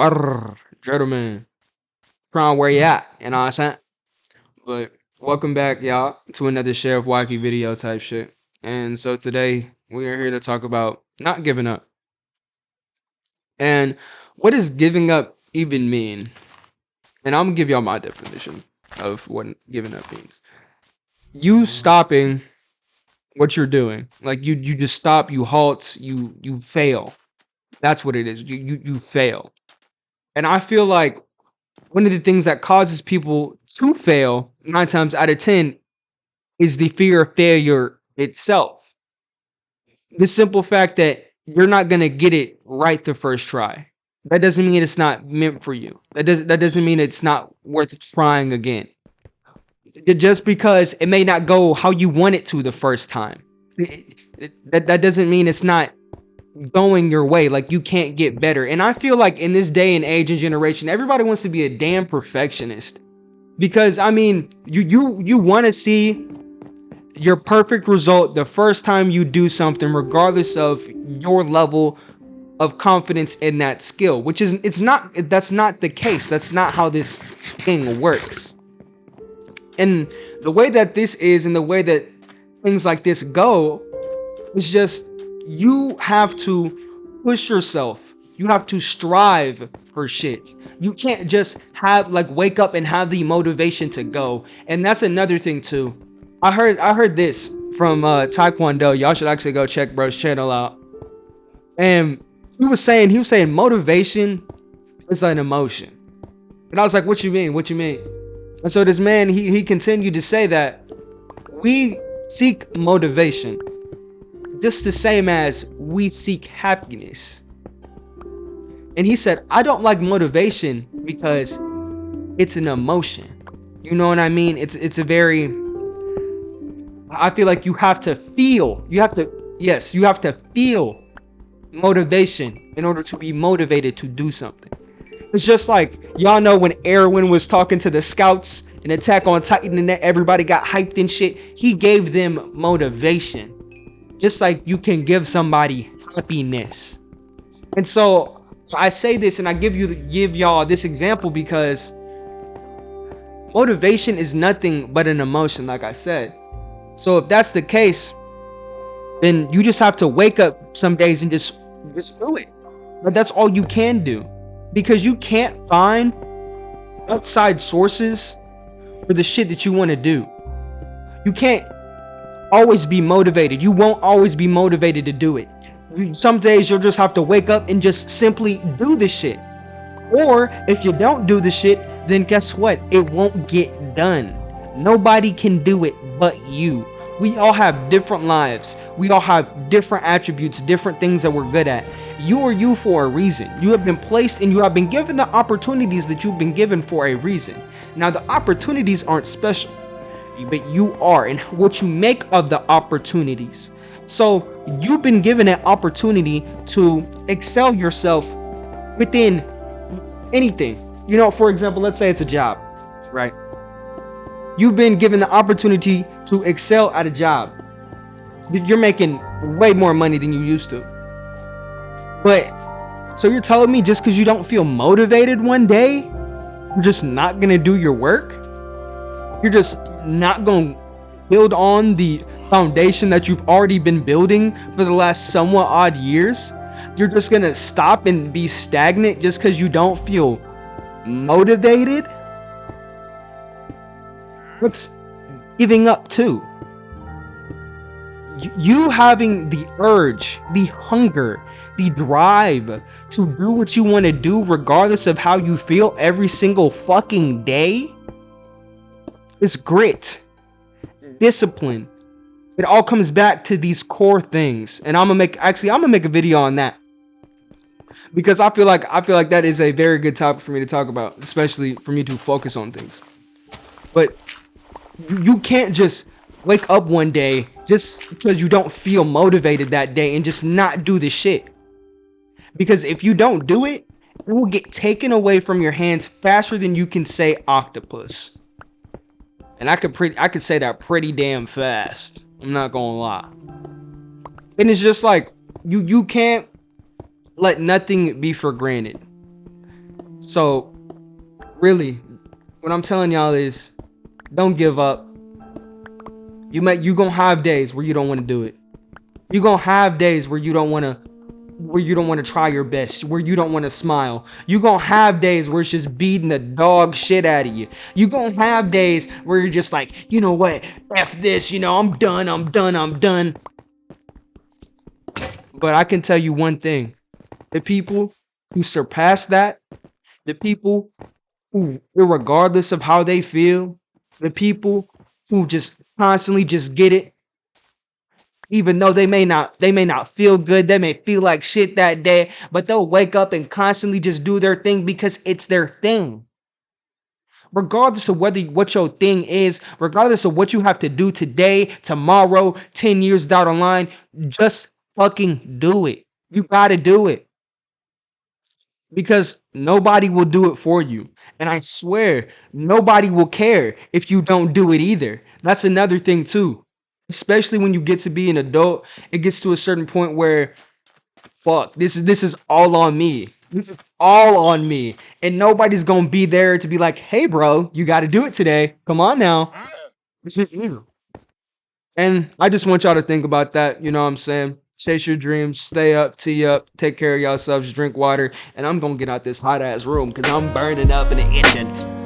Water, gentlemen. Crown where you at? You know what I'm saying? But welcome back, y'all, to another Sheriff Wacky video type shit. And so today we are here to talk about not giving up. And what does giving up even mean? And I'm gonna give y'all my definition of what giving up means. You stopping what you're doing. Like you just stop, you halt, you fail. That's what it is. You fail. And I feel like one of the things that causes people to fail 9 times out of 10 is the fear of failure itself. The simple fact that you're not going to get it right the first try. That doesn't mean it's not meant for you. That doesn't mean it's not worth trying again. Just because it may not go how you want it to the first time. That doesn't mean it's not going your way. Like, you can't get better. And I feel like in this day and age and generation, everybody wants to be a damn perfectionist, because I mean, you want to see your perfect result the first time you do something, regardless of your level of confidence in that skill, which is that's not the case. That's not how this thing works. And the way that this is, and the way that things like this go, is just, you have to push yourself. You have to strive for shit. You can't just wake up and have the motivation to go. And that's another thing too. I heard this from Taekwondo. Y'all should actually go check bro's channel out. And he was saying motivation is an emotion. And I was like, what you mean? What you mean? And so this man, he continued to say that we seek motivation just the same as we seek happiness. And he said, I don't like motivation because it's an emotion. You know what I mean? It's a very, I feel like you have to feel motivation in order to be motivated to do something. It's just like, y'all know when Erwin was talking to the scouts in Attack on Titan and everybody got hyped and shit, he gave them motivation. Just like you can give somebody happiness. And so I say this, and I give y'all this example because motivation is nothing but an emotion, like I said. So if that's the case, then you just have to wake up some days and just do it. But that's all you can do, because you can't find outside sources for the shit that you want to do. You can't always be motivated. You won't always be motivated to do it. Some days you'll just have to wake up and just simply do the shit. Or if you don't do the shit, then guess what? It won't get done. Nobody can do it but you. We all have different lives. We all have different attributes, different things that we're good at. You are you for a reason. You have been placed and you have been given the opportunities that you've been given for a reason. Now, the opportunities aren't special, but you are, and what you make of the opportunities. So you've been given an opportunity to excel yourself within anything. You know, for example, let's say it's a job, right? You've been given the opportunity to excel at a job. You're making way more money than you used to. But so you're telling me just because you don't feel motivated one day, you're just not gonna do your work? You're just not gonna build on the foundation that you've already been building for the last somewhat odd years? You're just gonna stop and be stagnant just because you don't feel motivated? What's giving up to? You having the urge, the hunger, the drive to do what you want to do regardless of how you feel every single fucking day is grit, discipline. It all comes back to these core things. And I'm gonna make a video on that, because I feel like that is a very good topic for me to talk about, especially for me to focus on things. But you can't just wake up one day just because you don't feel motivated that day and just not do the shit. Because if you don't do it, it will get taken away from your hands faster than you can say octopus. And I could say that pretty damn fast. I'm not gonna lie. And it's just like, you can't let nothing be for granted. So really, what I'm telling y'all is, don't give up. You gonna have days where you don't want to do it. You gonna have days where you don't want to try your best, where you don't want to smile. You gonna have days where it's just beating the dog shit out of you. You gonna have days where you're just like, you know what, F this, I'm done, I'm done, I'm done. But I can tell you one thing. The people who surpass that, the people who, regardless of how they feel, the people who just constantly just get it, even though they may not feel good, they may feel like shit that day, but they'll wake up and constantly just do their thing because it's their thing. Regardless of what your thing is, regardless of what you have to do today, tomorrow, 10 years down the line, just fucking do it. You gotta do it. Because nobody will do it for you. And I swear, nobody will care if you don't do it either. That's another thing too. Especially when you get to be an adult, it gets to a certain point where, fuck, this is all on me. This is all on me. And nobody's gonna be there to be like, hey bro, you gotta do it today. Come on now. It's just you. And I just want y'all to think about that. You know what I'm saying? Chase your dreams, stay up, tee up, take care of yourselves, drink water, and I'm gonna get out this hot ass room because I'm burning up and itching.